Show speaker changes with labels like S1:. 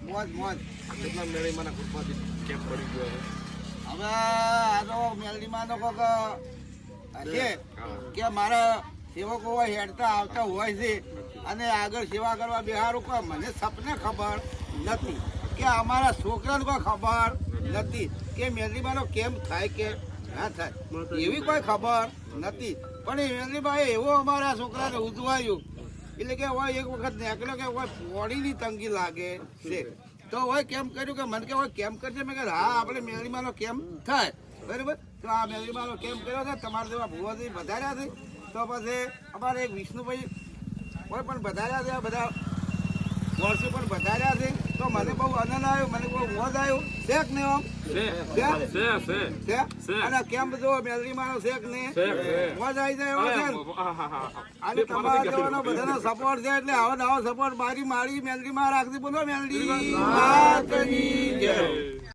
S1: મોજ મોજ
S2: કેટલા મેળી મને કૃપાથી કેમ પડી ગયો
S1: હવે આ તો મેલડીમાં તો કોક હશે કે મારા સેવકો હોય હેડતા આવતા હોય છે અને આગળ સેવા કરવા બિહારું કોઈ મને સપને ખબર નથી કે અમારા છોકરાને કોઈ ખબર નથી કે મેલડીમાંનો કેમ થાય કે ના થાય એવી કોઈ ખબર નથી પણ એ મેલડીમાં એવો અમારા છોકરાને ઉજવાયું એટલે કે હોય એક વખત નીકળ્યો કે હોય પોણીની તંગી લાગે છે તો હોય કેમ કર્યું કે મને કે હોય કેમ કરશે મેં કહ્યું હા આપણે મેલડીમાંનો કેમ થાય બરાબર તો આ મેલડીમાંનો કેમ કર્યો છે તમારા જેવા ભુવાજી વધાર્યા છે તો પછી અમારે એક વિષ્ણુભાઈ કોઈ પણ વધાર્યા છે બધા વર્ષો પણ વધાર્યા છે તો મને બહુ આનંદ આવ્યો મને બહુ મોજ આવ્યો શેક ને આમ અને કેમ જો મેલડીમાંનો શેક ને મોજ આવી જાય એવો છે અને તમારા જવાનો બધાનો સપોર્ટ છે એટલે આવો નવો સપોર્ટ મારી મેલડીમાં રાખજો બોલો મેલડી